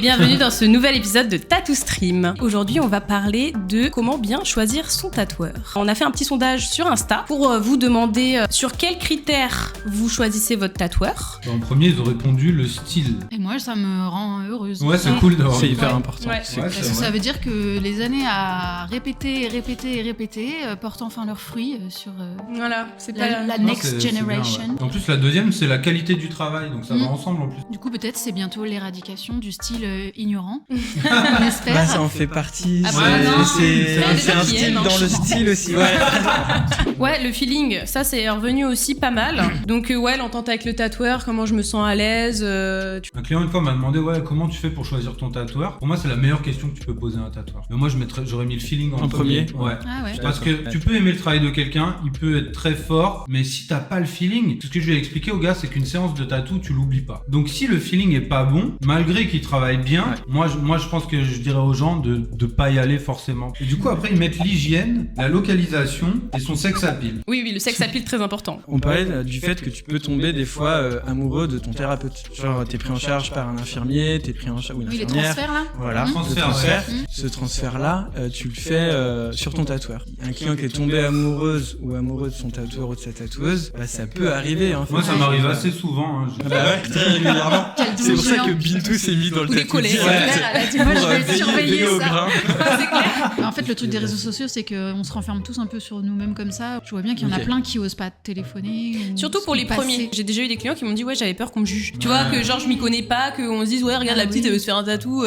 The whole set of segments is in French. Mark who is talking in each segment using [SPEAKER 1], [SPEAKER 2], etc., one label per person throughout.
[SPEAKER 1] Bienvenue dans ce nouvel épisode de Tattoo Stream. Aujourd'hui, on va parler de comment bien choisir son tatoueur. On a fait un petit sondage sur Insta pour vous demander sur quels critères vous choisissez votre tatoueur.
[SPEAKER 2] En premier, ils ont répondu le style.
[SPEAKER 3] Et moi, ça me rend heureuse.
[SPEAKER 2] Ouais, c'est cool d'avoir.
[SPEAKER 4] C'est hyper important.
[SPEAKER 1] Ouais.
[SPEAKER 3] Parce que ça veut dire que les années à répéter portent enfin leurs fruits sur
[SPEAKER 1] Voilà, c'est
[SPEAKER 3] la
[SPEAKER 2] Non,
[SPEAKER 3] next
[SPEAKER 2] c'est
[SPEAKER 3] generation.
[SPEAKER 2] bien, ouais. En plus, la deuxième, c'est la qualité du travail, donc ça va ensemble en plus.
[SPEAKER 3] Du coup, peut-être c'est bientôt l'éradication du style ignorant. On espère.
[SPEAKER 4] Bah, ça en fait partie.
[SPEAKER 1] Ah bah non,
[SPEAKER 4] c'est un
[SPEAKER 1] qui
[SPEAKER 4] style
[SPEAKER 1] aime,
[SPEAKER 4] dans le style aussi. Ouais.
[SPEAKER 1] Ouais, le feeling, ça c'est revenu aussi pas mal. Donc ouais, l'entente avec le tatoueur, comment je me sens à l'aise.
[SPEAKER 2] Un client une fois m'a demandé comment tu fais pour choisir ton tatoueur. Pour moi, c'est la meilleure question que tu peux poser à un tatoueur. Mais moi, j'aurais mis le feeling en premier. Ouais.
[SPEAKER 3] Ah ouais.
[SPEAKER 2] Parce que tu peux aimer le travail de quelqu'un, il peut être très fort, mais si t'as pas le feeling, ce que je lui ai expliqué au gars, c'est qu'une séance de tatou, tu l'oublies pas. Donc si le feeling est pas bon, malgré qu'il travaille bien, moi je pense que je dirais aux gens de pas y aller forcément. Et du coup après ils mettent l'hygiène, la localisation et son sex appeal.
[SPEAKER 1] Oui, le sex appeal très important.
[SPEAKER 4] On parlait du fait que tu peux tomber des fois amoureux de ton thérapeute. Genre t'es pris en charge par un infirmier, t'es pris en charge ou une
[SPEAKER 3] Oui, les
[SPEAKER 4] infirmière.
[SPEAKER 3] transferts là.
[SPEAKER 4] Voilà, ce transfert-là, tu le fais sur ton tatoueur. Un client qui est tombé amoureuse ou amoureux de son tatoueur ou de sa tatoueuse, bah, ça peut arriver en fait.
[SPEAKER 2] Moi ça m'arrive assez souvent.
[SPEAKER 4] Ah bah ouais, très régulièrement. C'est pour ça que Bintou s'est mis dans le
[SPEAKER 1] Ou des
[SPEAKER 4] tatou.
[SPEAKER 1] collègues.
[SPEAKER 3] Elle a dit, moi, je vais surveiller ça.
[SPEAKER 4] grain.
[SPEAKER 3] En fait, le truc des réseaux sociaux, c'est qu'on se renferme tous un peu sur nous-mêmes comme ça. Je vois bien qu'il y en a
[SPEAKER 4] Ok.
[SPEAKER 3] plein qui osent pas téléphoner. ou
[SPEAKER 1] Surtout pour les
[SPEAKER 3] passer.
[SPEAKER 1] premiers. J'ai déjà eu des clients qui m'ont dit ouais, j'avais peur qu'on me juge. Tu vois, que genre je m'y connais pas, qu'on se dise ouais, regarde
[SPEAKER 3] Ah
[SPEAKER 1] la petite,
[SPEAKER 3] oui.
[SPEAKER 1] elle veut se faire un tatou.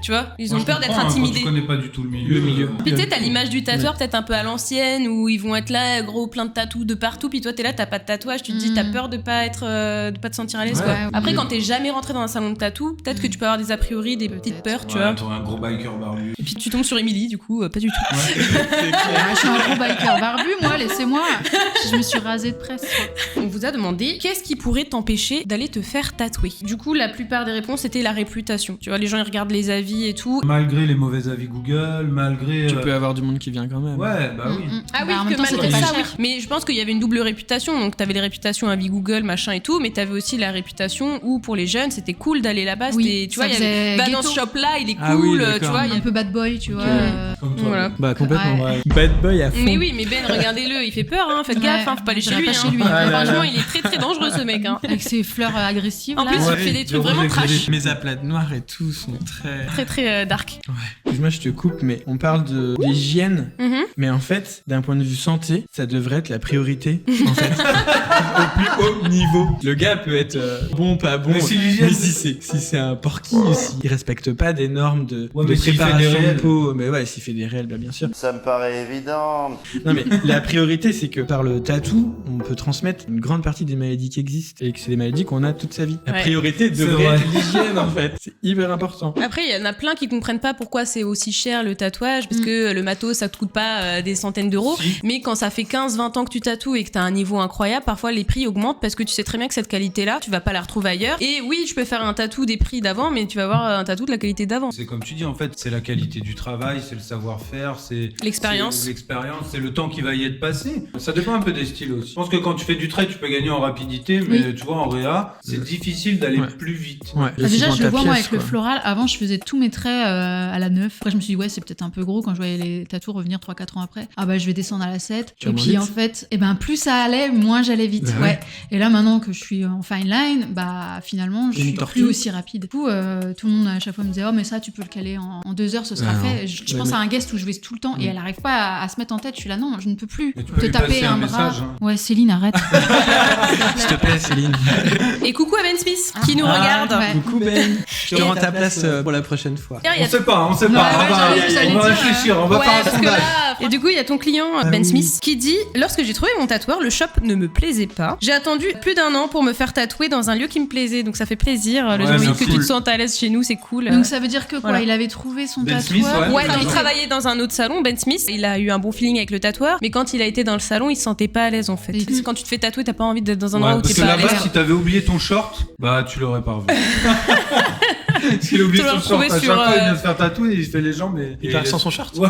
[SPEAKER 1] Tu vois, ils ont
[SPEAKER 2] Moi, je
[SPEAKER 1] peur d'être
[SPEAKER 2] comprends,
[SPEAKER 1] intimidés.
[SPEAKER 2] Quand tu connais pas du tout le milieu.
[SPEAKER 1] Puis tu sais, t'as l'image du tatoueur peut-être un peu à l'ancienne où ils vont être là, gros, plein de tatous de partout, puis toi t'es là, t'as pas de tatouage, tu te dis t'as peur de pas te sentir à l'aise
[SPEAKER 2] Ouais.
[SPEAKER 1] quoi.
[SPEAKER 3] Ouais,
[SPEAKER 1] Après,
[SPEAKER 3] oui.
[SPEAKER 1] quand t'es jamais rentré dans un salon de tatou, peut-être que tu peux avoir des a priori, des petites peurs, tu vois.
[SPEAKER 2] T'aurais un gros biker barbu.
[SPEAKER 1] Et puis tu tombes sur Émilie, du coup, pas du tout.
[SPEAKER 3] Ah, je suis un gros biker barbu, moi, laissez-moi. Je me suis rasée de presse.
[SPEAKER 1] On vous a demandé qu'est-ce qui pourrait t'empêcher d'aller te faire tatouer. Du coup, la plupart des réponses c'était la réputation. Tu vois, les gens ils regardent les avis et tout.
[SPEAKER 2] Malgré les mauvais avis Google, malgré...
[SPEAKER 4] Tu peux avoir du monde qui vient quand même.
[SPEAKER 2] Ouais, bah oui.
[SPEAKER 1] Ah oui,
[SPEAKER 3] Bah, en
[SPEAKER 1] que
[SPEAKER 3] même temps,
[SPEAKER 1] malgré
[SPEAKER 3] c'était pas
[SPEAKER 1] ça,
[SPEAKER 3] cher.
[SPEAKER 1] oui. Mais je pense qu'il y avait une double réputation. Donc, t'avais les réputations à vie Google, machin et tout, mais t'avais aussi la réputation où pour les jeunes, c'était cool d'aller là-bas.
[SPEAKER 3] Oui,
[SPEAKER 1] C'était, tu vois,
[SPEAKER 3] ça
[SPEAKER 1] il y avait
[SPEAKER 3] faisait
[SPEAKER 1] bah, dans
[SPEAKER 3] ghetto.
[SPEAKER 1] ce shop-là, il est
[SPEAKER 4] Ah oui,
[SPEAKER 1] cool,
[SPEAKER 4] d'accord.
[SPEAKER 1] tu vois. Il y
[SPEAKER 3] Un
[SPEAKER 1] a...
[SPEAKER 3] peu bad boy, tu vois.
[SPEAKER 2] Comme toi.
[SPEAKER 1] Voilà.
[SPEAKER 4] Bah complètement.
[SPEAKER 3] Ouais.
[SPEAKER 4] Bad boy à fond.
[SPEAKER 1] Mais oui, mais Ben, regardez-le, il fait peur, hein. Faites
[SPEAKER 3] Ouais.
[SPEAKER 1] gaffe, hein. Faut pas aller chez
[SPEAKER 3] J'irai
[SPEAKER 1] lui.
[SPEAKER 3] pas
[SPEAKER 1] Hein.
[SPEAKER 3] chez lui.
[SPEAKER 4] Ah là là.
[SPEAKER 1] Franchement, il est très très dangereux ce mec. Hein.
[SPEAKER 3] Avec ses fleurs agressives.
[SPEAKER 1] En
[SPEAKER 3] là.
[SPEAKER 1] plus, il
[SPEAKER 4] Ouais,
[SPEAKER 1] fait des
[SPEAKER 2] de
[SPEAKER 1] trucs vraiment
[SPEAKER 2] rouge avec
[SPEAKER 1] trash.
[SPEAKER 4] Mes aplats noirs et tout sont très...
[SPEAKER 1] Très très dark.
[SPEAKER 4] Excuse-moi, je te coupe, mais on parle d'hygiène.
[SPEAKER 1] Mhm.
[SPEAKER 4] Mais en fait, d'un point de vue santé, ça devrait être la priorité, en fait. Au plus haut niveau. Le gars peut être bon, pas bon.
[SPEAKER 2] Mais si l'hygiène-
[SPEAKER 4] Mais si c'est un porky, s'il respecte pas des normes de
[SPEAKER 2] mais s'il fait des
[SPEAKER 4] préparation
[SPEAKER 2] réels.
[SPEAKER 4] de peau, mais ouais, s'il fait des réels, bah, bien sûr.
[SPEAKER 5] Ça me paraît évident.
[SPEAKER 4] Non, mais la priorité, c'est que par le tatou, on peut transmettre une grande partie des maladies qui existent et que c'est des maladies qu'on a toute sa vie. La
[SPEAKER 1] Ouais.
[SPEAKER 4] priorité devrait
[SPEAKER 2] vrai.
[SPEAKER 4] être l'hygiène, en fait. C'est hyper important.
[SPEAKER 1] Après, il y en a plein qui comprennent pas pourquoi c'est aussi cher le tatouage, parce que le matos ça te coûte pas des centaines d'euros.
[SPEAKER 2] Si.
[SPEAKER 1] Mais quand ça fait 15-20 ans que tu tatoues et que t'as un niveau incroyable, parfois les prix augmentent parce que tu sais très bien que cette qualité-là, tu vas pas la retrouver ailleurs. Et oui, je peux faire un tatou des prix d'avant, mais tu vas avoir un tatou de la qualité d'avant.
[SPEAKER 2] C'est comme tu dis, en fait, c'est la qualité du travail, c'est le savoir-faire, c'est
[SPEAKER 1] L'expérience.
[SPEAKER 2] c'est l'expérience, c'est le temps qui va y être passé. Ça dépend un peu des styles aussi. Je pense que quand tu fais du trait, tu peux gagner en rapidité, mais tu vois, en réa, c'est difficile d'aller
[SPEAKER 4] Ouais.
[SPEAKER 2] plus vite.
[SPEAKER 4] Ouais.
[SPEAKER 3] Ah, déjà,
[SPEAKER 4] Dans
[SPEAKER 3] je
[SPEAKER 4] ta
[SPEAKER 3] le vois moi
[SPEAKER 4] pièce,
[SPEAKER 3] avec le
[SPEAKER 4] quoi.
[SPEAKER 3] floral. Avant, je faisais tous mes traits à la 9. Après, je me suis dit, ouais, c'est peut-être un peu gros quand je voyais les tatous revenir 3-4 ans après. Ah bah, je vais descendre à la 7.
[SPEAKER 4] Tu vas
[SPEAKER 3] Et
[SPEAKER 4] moins
[SPEAKER 3] puis,
[SPEAKER 4] vite.
[SPEAKER 3] en fait, plus ça allait, moins j'allais vite.
[SPEAKER 4] Bah
[SPEAKER 3] ouais.
[SPEAKER 4] ouais.
[SPEAKER 3] Et là, maintenant que je suis en fine line, bah, finalement, je
[SPEAKER 4] Une
[SPEAKER 3] suis
[SPEAKER 4] tortue.
[SPEAKER 3] plus aussi rapide. Du coup, tout le monde à chaque fois me disait, oh, mais ça, tu peux le caler en 2 heures, ce sera
[SPEAKER 4] Ah non.
[SPEAKER 3] fait. Je pense
[SPEAKER 4] Mais-
[SPEAKER 3] à un guest où je vais tout le temps et elle arrive pas à se mettre en tête. Je suis là, non, je ne peux plus
[SPEAKER 2] Mais tu peux
[SPEAKER 3] te
[SPEAKER 2] lui
[SPEAKER 3] taper
[SPEAKER 2] passer un
[SPEAKER 3] un bras.
[SPEAKER 2] message, hein.
[SPEAKER 3] Ouais, Céline, arrête.
[SPEAKER 4] S'il te plaît, Céline.
[SPEAKER 1] Et coucou à Ben Smith qui nous
[SPEAKER 3] Ah,
[SPEAKER 1] regarde.
[SPEAKER 3] ouais.
[SPEAKER 4] Coucou Ben. Je te
[SPEAKER 1] Et-
[SPEAKER 4] rends ta place pour la prochaine fois.
[SPEAKER 1] D'ailleurs, il y
[SPEAKER 2] On
[SPEAKER 1] a-
[SPEAKER 2] sait pas, on sait
[SPEAKER 3] Ouais,
[SPEAKER 2] pas.
[SPEAKER 3] ouais, j'allais
[SPEAKER 2] on va
[SPEAKER 3] dire,
[SPEAKER 2] réfléchir, on va
[SPEAKER 1] Ouais,
[SPEAKER 2] faire un
[SPEAKER 1] parce que
[SPEAKER 2] sondage.
[SPEAKER 1] là, et du coup, il y a ton client Ben
[SPEAKER 4] oui.
[SPEAKER 1] Smith qui dit lorsque j'ai trouvé mon tatoueur, le shop ne me plaisait pas. J'ai attendu plus d'1 an pour me faire tatouer dans un lieu qui me plaisait, donc ça fait plaisir.
[SPEAKER 2] Ouais,
[SPEAKER 1] J'ai envie
[SPEAKER 2] c'est
[SPEAKER 1] que tu
[SPEAKER 2] cool.
[SPEAKER 1] te sentes à l'aise chez nous, c'est cool.
[SPEAKER 3] Donc, ça veut dire que quoi
[SPEAKER 1] Voilà.
[SPEAKER 3] Il avait trouvé son
[SPEAKER 2] Ben Smith,
[SPEAKER 3] tatoueur.
[SPEAKER 1] Ouais,
[SPEAKER 2] Ah,
[SPEAKER 1] il
[SPEAKER 2] ouais.
[SPEAKER 1] travaillait dans un autre salon, Ben Smith. Il a eu un bon feeling avec le tatoueur, mais quand il a été dans le salon, il se sentait pas à l'aise en fait.
[SPEAKER 3] Et-
[SPEAKER 1] Quand tu te fais tatouer, t'as pas envie d'être dans un endroit
[SPEAKER 2] Ouais,
[SPEAKER 1] où
[SPEAKER 2] parce
[SPEAKER 1] t'es
[SPEAKER 2] que
[SPEAKER 1] pas à
[SPEAKER 2] là-bas,
[SPEAKER 1] l'aise.
[SPEAKER 2] si t'avais oublié ton short, bah tu l'aurais pas revu. Parce qu'il a oublié
[SPEAKER 1] Tu
[SPEAKER 2] son
[SPEAKER 1] l'as
[SPEAKER 2] short.
[SPEAKER 1] retrouvé
[SPEAKER 2] À chaque
[SPEAKER 1] sur,
[SPEAKER 2] fois, il vient se faire tatouer, il se fait les jambes.
[SPEAKER 5] Il perd sans son short.
[SPEAKER 2] Ouais,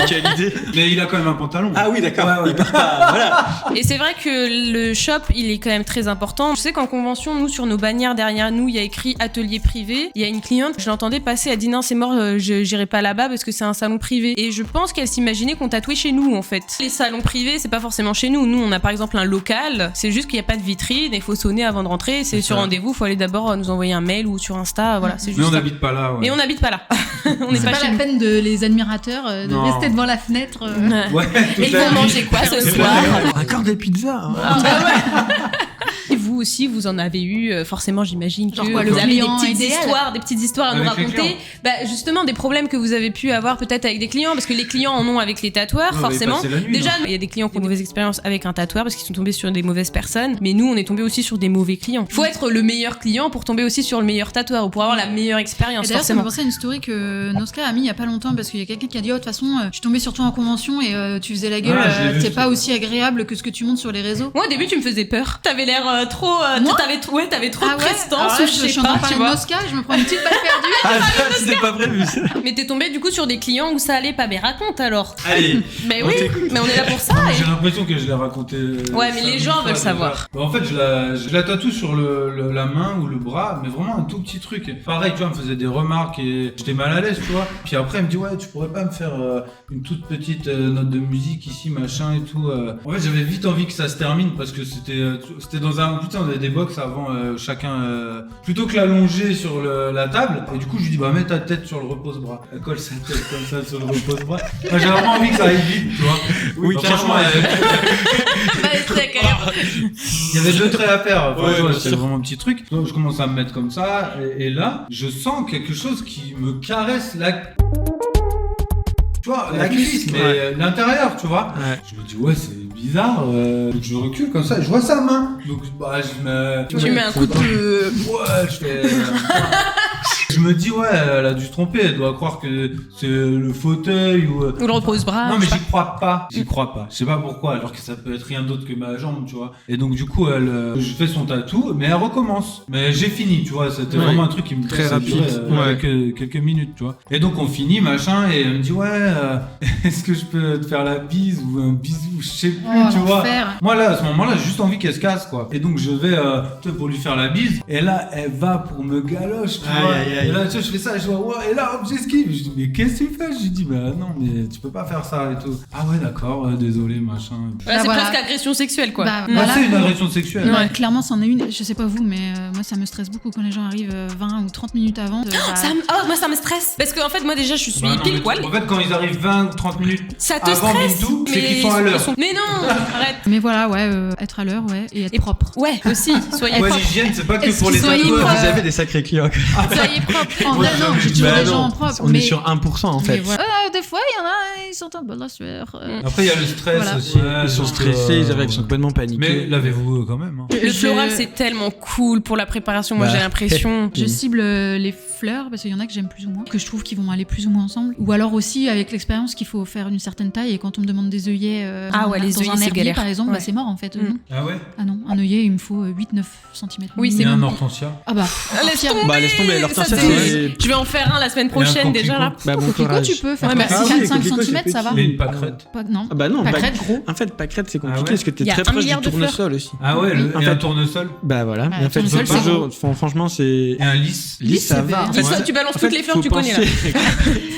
[SPEAKER 5] Quelle idée.
[SPEAKER 2] mais il a quand même un pantalon.
[SPEAKER 5] Ah oui, d'accord.
[SPEAKER 2] Ouais, ouais.
[SPEAKER 5] Il part pas. Voilà.
[SPEAKER 1] Et c'est vrai que le shop, il est quand même très important. Je sais qu'en convention, nous, sur nos bannières derrière nous, il y a écrit atelier privé. Il y a une cliente, je l'entendais passer, elle dit non, c'est mort, j'irai pas là-bas parce que c'est un salon privé. Et je pense qu'elle s'imaginait qu'on tatouait chez nous, en fait. Les salons privés, c'est pas forcément chez nous. Nous, on a par exemple un local, c'est juste qu'il n'y a pas de vitrine, il faut sonner avant de rentrer. C'est sur
[SPEAKER 2] ça.
[SPEAKER 1] rendez-vous, il faut aller d'abord nous envoyer un mail ou sur Insta. Voilà, c'est juste
[SPEAKER 2] Mais on
[SPEAKER 1] ça.
[SPEAKER 2] n'habite pas là. Ouais.
[SPEAKER 1] Et on n'habite pas là. On n'est
[SPEAKER 3] C'est
[SPEAKER 1] pas
[SPEAKER 3] pas
[SPEAKER 1] chez
[SPEAKER 3] la
[SPEAKER 1] nous.
[SPEAKER 3] peine de les admirateurs de
[SPEAKER 2] Non.
[SPEAKER 3] rester devant la fenêtre.
[SPEAKER 2] Ouais,
[SPEAKER 1] Et ils vont manger quoi ce soir?
[SPEAKER 4] Encore des pizzas. Hein.
[SPEAKER 1] Ah, bah ouais. Et vous aussi, vous en avez eu, forcément, j'imagine que
[SPEAKER 3] Genre quoi, le
[SPEAKER 1] vous avez
[SPEAKER 3] client
[SPEAKER 1] des
[SPEAKER 3] idéal
[SPEAKER 1] petites histoires à nous
[SPEAKER 2] Avec les
[SPEAKER 1] raconter.
[SPEAKER 2] clients.
[SPEAKER 1] Bah, justement, des problèmes que vous avez pu avoir peut-être avec des clients, parce que les clients en ont avec les tatoueurs,
[SPEAKER 2] Ouais,
[SPEAKER 1] forcément.
[SPEAKER 2] passer la nuit,
[SPEAKER 1] Déjà,
[SPEAKER 2] non
[SPEAKER 1] il y a des clients qui ont des mauvaises expériences avec un tatoueur parce qu'ils sont tombés sur des mauvaises personnes, mais nous, on est tombés aussi sur des mauvais clients. Il faut être le meilleur client pour tomber aussi sur le meilleur tatoueur ou pour avoir la meilleure
[SPEAKER 3] Et
[SPEAKER 1] expérience,
[SPEAKER 3] d'ailleurs, ça me
[SPEAKER 1] forcément.
[SPEAKER 3] fait penser à une story que Noska a mis il y a pas longtemps parce qu'il y a quelqu'un qui a dit oh, de toute façon, je suis tombée sur toi en convention et tu faisais la gueule,
[SPEAKER 2] Ah, je l'ai vu,
[SPEAKER 3] t'es
[SPEAKER 2] ce
[SPEAKER 3] pas
[SPEAKER 2] truc.
[SPEAKER 3] aussi agréable que ce que tu montres sur les réseaux.
[SPEAKER 1] Moi, au début, tu me faisais peur. T'avais l'air trop.
[SPEAKER 3] Moi
[SPEAKER 1] t'avais trop de prestance
[SPEAKER 3] Alors
[SPEAKER 1] ou
[SPEAKER 3] là,
[SPEAKER 1] je sais
[SPEAKER 3] suis en train
[SPEAKER 1] pas,
[SPEAKER 3] de
[SPEAKER 1] tu
[SPEAKER 3] parler de
[SPEAKER 1] vois.
[SPEAKER 3] Noska, je me prends une petite balle perdue.
[SPEAKER 5] Ah, c'était pas prévu. ça.
[SPEAKER 1] Mais t'es tombé du coup sur des clients où ça allait pas. Mais raconte alors.
[SPEAKER 5] Allez.
[SPEAKER 1] Mais
[SPEAKER 5] On
[SPEAKER 1] oui,
[SPEAKER 5] t'écoute.
[SPEAKER 1] mais on est là pour ça.
[SPEAKER 2] J'ai
[SPEAKER 1] et-
[SPEAKER 2] l'impression que je l'ai raconté.
[SPEAKER 1] Ouais, mais les
[SPEAKER 2] 5000
[SPEAKER 1] gens
[SPEAKER 2] fois
[SPEAKER 1] veulent
[SPEAKER 2] déjà.
[SPEAKER 1] savoir.
[SPEAKER 2] Bah, en fait, je la tatoue sur la main ou le bras, mais vraiment un tout petit truc. Pareil, tu vois, elle me faisait des remarques et j'étais mal à l'aise, tu vois. Puis après, elle me dit, ouais, tu pourrais pas me faire une toute petite note de musique ici, machin et tout. En fait, j'avais vite envie que ça se termine parce que c'était dans un. Putain, on avait des box avant, chacun. Plutôt que l'allonger sur la table. Et du coup, je lui dis, bah, mets ta tête sur le repose-bras. Elle colle sa tête comme ça sur le repose-bras. Moi, j'avais vraiment envie que ça aille vite, tu vois.
[SPEAKER 5] Oui,
[SPEAKER 2] Bah,
[SPEAKER 5] carrément.
[SPEAKER 1] Ouais, c'est d'accord.
[SPEAKER 2] Il y avait 2 traits à faire. Enfin,
[SPEAKER 5] Ouais,
[SPEAKER 2] tu vois,
[SPEAKER 5] bien
[SPEAKER 2] c'était
[SPEAKER 5] sûr.
[SPEAKER 2] vraiment un petit truc. Donc je commence à me mettre comme ça. Et là, je sens quelque chose qui me caresse la. Tu vois, la cuisse, mais
[SPEAKER 5] Ouais.
[SPEAKER 2] l'intérieur, tu vois.
[SPEAKER 5] Ouais.
[SPEAKER 2] Je me dis, ouais, c'est bizarre. Donc je recule comme ça. Je vois sa main. Donc bah, je me.
[SPEAKER 1] Tu mets un coup de.
[SPEAKER 2] Ouais, je fais. Je me dis, ouais, elle a dû se tromper. Elle doit croire que c'est le fauteuil ou.
[SPEAKER 1] Ou le repose-bras.
[SPEAKER 2] Non, mais
[SPEAKER 1] je sais
[SPEAKER 2] j'y crois pas. J'y crois pas. Je sais pas pourquoi, alors que ça peut être rien d'autre que ma jambe, tu vois. Et donc, du coup, je fais son tatou, mais elle recommence. Mais j'ai fini, tu vois. C'était
[SPEAKER 5] Ouais.
[SPEAKER 2] vraiment un truc qui me
[SPEAKER 5] Très
[SPEAKER 2] ça
[SPEAKER 5] rapide.
[SPEAKER 2] durait,
[SPEAKER 5] Ouais.
[SPEAKER 2] quelques minutes, tu vois. Et donc, on finit, machin, et elle me dit, ouais, est-ce que je peux te faire la bise ou un bisou, je sais plus,
[SPEAKER 3] Oh,
[SPEAKER 2] tu vois.
[SPEAKER 3] l'enfer.
[SPEAKER 2] Moi, là, à ce moment-là, j'ai juste envie qu'elle se casse, quoi. Et donc, je vais, tu vois, pour lui faire la bise. Et là, elle va pour me galoche, tu
[SPEAKER 5] Aïe,
[SPEAKER 2] vois.
[SPEAKER 5] aïe, aïe.
[SPEAKER 2] Et là, tu vois, je fais ça, je vois, ouais, et là, hop, j'esquive. Je dis, mais qu'est-ce que tu fais? Je lui dis, bah non, mais tu peux pas faire ça et tout. Ah ouais, d'accord, désolé, machin.
[SPEAKER 1] Là, c'est
[SPEAKER 3] Voilà.
[SPEAKER 1] presque agression sexuelle, quoi.
[SPEAKER 3] Bah,
[SPEAKER 1] Mm.
[SPEAKER 3] voilà.
[SPEAKER 2] C'est une agression sexuelle.
[SPEAKER 3] Ouais, clairement, c'en est une. Je sais pas vous, mais moi, ça me stresse beaucoup quand les gens arrivent 20 ou 30 minutes avant.
[SPEAKER 1] Moi, ça me stresse. Parce qu'en fait, moi, déjà, je suis
[SPEAKER 2] Bah non,
[SPEAKER 1] pile
[SPEAKER 2] mais
[SPEAKER 1] poil.
[SPEAKER 2] En fait, quand ils arrivent 20 ou 30 minutes
[SPEAKER 1] Ça te
[SPEAKER 2] avant
[SPEAKER 1] stresse.
[SPEAKER 2] Bintou, c'est
[SPEAKER 1] mais
[SPEAKER 2] qu'ils sont à l'heure.
[SPEAKER 1] Mais non, arrête.
[SPEAKER 3] Mais voilà, ouais, être à l'heure, ouais, et être
[SPEAKER 1] Et
[SPEAKER 3] propre.
[SPEAKER 1] Ouais, aussi. Soyez
[SPEAKER 2] Ouais,
[SPEAKER 1] propre.
[SPEAKER 2] l'hygiène, c'est pas que
[SPEAKER 3] Est-ce
[SPEAKER 2] pour les
[SPEAKER 3] qu'ils sont
[SPEAKER 2] tatoueurs.
[SPEAKER 3] libres,
[SPEAKER 5] Vous avez des sacrés clients.
[SPEAKER 1] Soyez propre.
[SPEAKER 3] En vrai, non, j'ai toujours
[SPEAKER 5] Bah
[SPEAKER 3] des gens
[SPEAKER 5] non,
[SPEAKER 3] en propre.
[SPEAKER 5] On
[SPEAKER 3] mais
[SPEAKER 5] est sur 1% en
[SPEAKER 3] mais
[SPEAKER 5] fait.
[SPEAKER 3] voilà. Des fois, il y en a, ils sont un peu de la sueur.
[SPEAKER 2] Après, il y a le stress
[SPEAKER 3] Voilà.
[SPEAKER 2] aussi.
[SPEAKER 5] Ils sont
[SPEAKER 2] donc,
[SPEAKER 5] stressés, ils arrivent, ils sont complètement paniqués.
[SPEAKER 2] Mais lavez-vous quand même. Hein.
[SPEAKER 1] Le
[SPEAKER 3] Je-
[SPEAKER 1] floral, c'est tellement cool pour la préparation. Moi,
[SPEAKER 5] Bah.
[SPEAKER 1] j'ai l'impression.
[SPEAKER 3] Je cible les fleurs parce qu'il y en a que j'aime plus ou moins, que je trouve qu'ils vont aller plus ou moins ensemble. Ou alors aussi avec l'expérience qu'il faut faire une certaine taille et quand on me demande des œillets
[SPEAKER 1] Ah ouais, les
[SPEAKER 3] dans
[SPEAKER 1] œillets,
[SPEAKER 3] un
[SPEAKER 1] c'est
[SPEAKER 3] herbier
[SPEAKER 1] galère.
[SPEAKER 3] par exemple,
[SPEAKER 1] Ouais.
[SPEAKER 3] bah, c'est mort en fait.
[SPEAKER 1] Mm.
[SPEAKER 3] Non.
[SPEAKER 2] Ah ouais.
[SPEAKER 3] Ah non, un œillet il me faut 8-9 cm.
[SPEAKER 1] Oui,
[SPEAKER 2] Et
[SPEAKER 1] c'est
[SPEAKER 2] un
[SPEAKER 1] bon.
[SPEAKER 2] hortensia.
[SPEAKER 3] Ah bah,
[SPEAKER 1] Laisse
[SPEAKER 3] pire.
[SPEAKER 1] tomber.
[SPEAKER 5] Bah, laisse tomber, alors,
[SPEAKER 1] Ça,
[SPEAKER 5] ça,
[SPEAKER 1] c'est-
[SPEAKER 5] c'est-
[SPEAKER 1] Je vais en faire un la semaine prochaine déjà là.
[SPEAKER 5] Bah, bon
[SPEAKER 3] Coquelicot,
[SPEAKER 5] courage.
[SPEAKER 3] tu peux faire
[SPEAKER 1] Ouais, merci.
[SPEAKER 3] 4-5
[SPEAKER 5] coquelicot,
[SPEAKER 3] cm,
[SPEAKER 5] c'est
[SPEAKER 3] ça va.
[SPEAKER 5] petit.
[SPEAKER 2] Et une pâquerette.
[SPEAKER 3] Non.
[SPEAKER 5] Ah bah non,
[SPEAKER 3] Pâquerette, gros.
[SPEAKER 5] En fait, pâquerette c'est compliqué
[SPEAKER 2] Ah ouais.
[SPEAKER 5] parce que t'es
[SPEAKER 1] Il y a
[SPEAKER 5] très
[SPEAKER 1] un
[SPEAKER 5] proche du
[SPEAKER 1] milliard de fleurs.
[SPEAKER 5] tournesol aussi.
[SPEAKER 2] Ah ouais,
[SPEAKER 5] En
[SPEAKER 2] et
[SPEAKER 5] fait-
[SPEAKER 2] un tournesol.
[SPEAKER 5] Bah voilà.
[SPEAKER 3] Ah,
[SPEAKER 5] Mais en fait,
[SPEAKER 3] tournesol,
[SPEAKER 5] faut
[SPEAKER 3] c'est
[SPEAKER 5] toujours. Franchement, c'est.
[SPEAKER 2] Et un lys.
[SPEAKER 5] Lys, ça
[SPEAKER 3] c'est
[SPEAKER 5] va.
[SPEAKER 3] vert.
[SPEAKER 5] En fait,
[SPEAKER 1] Dis ça, tu balances
[SPEAKER 5] en
[SPEAKER 1] toutes
[SPEAKER 5] fait,
[SPEAKER 1] les fleurs que tu
[SPEAKER 5] faut
[SPEAKER 1] connais là.
[SPEAKER 5] penser-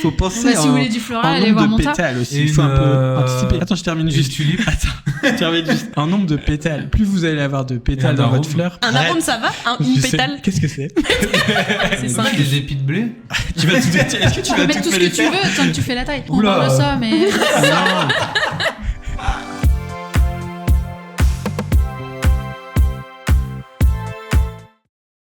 [SPEAKER 5] Faut penser
[SPEAKER 3] Bah, si vous
[SPEAKER 5] en-
[SPEAKER 3] voulez du
[SPEAKER 5] en
[SPEAKER 3] floral, allez voir
[SPEAKER 5] nombre
[SPEAKER 3] mon
[SPEAKER 5] de
[SPEAKER 3] tas.
[SPEAKER 5] pétales aussi.
[SPEAKER 2] Et
[SPEAKER 5] Il faut un peu
[SPEAKER 2] une,
[SPEAKER 5] anticiper. Attends, je termine
[SPEAKER 2] Une
[SPEAKER 5] juste.
[SPEAKER 2] tulipe.
[SPEAKER 5] Je termine juste. En nombre de pétales. Plus vous allez avoir de pétales
[SPEAKER 2] un
[SPEAKER 5] dans
[SPEAKER 2] arôme.
[SPEAKER 5] votre fleur.
[SPEAKER 1] Un arôme, ça va. Une
[SPEAKER 5] Je sais.
[SPEAKER 1] pétale.
[SPEAKER 5] Qu'est-ce que c'est?
[SPEAKER 1] C'est
[SPEAKER 2] Pas
[SPEAKER 1] simple.
[SPEAKER 2] des épis de blé.
[SPEAKER 5] Tu vas tout. Est-ce que tu
[SPEAKER 3] Tu peux
[SPEAKER 5] vas
[SPEAKER 3] mettre
[SPEAKER 5] tout
[SPEAKER 3] tout ce
[SPEAKER 5] me les
[SPEAKER 3] que tu
[SPEAKER 5] faire?
[SPEAKER 3] veux tant que tu fais la taille. On
[SPEAKER 2] Oula.
[SPEAKER 3] parle de ça, mais.
[SPEAKER 5] Non.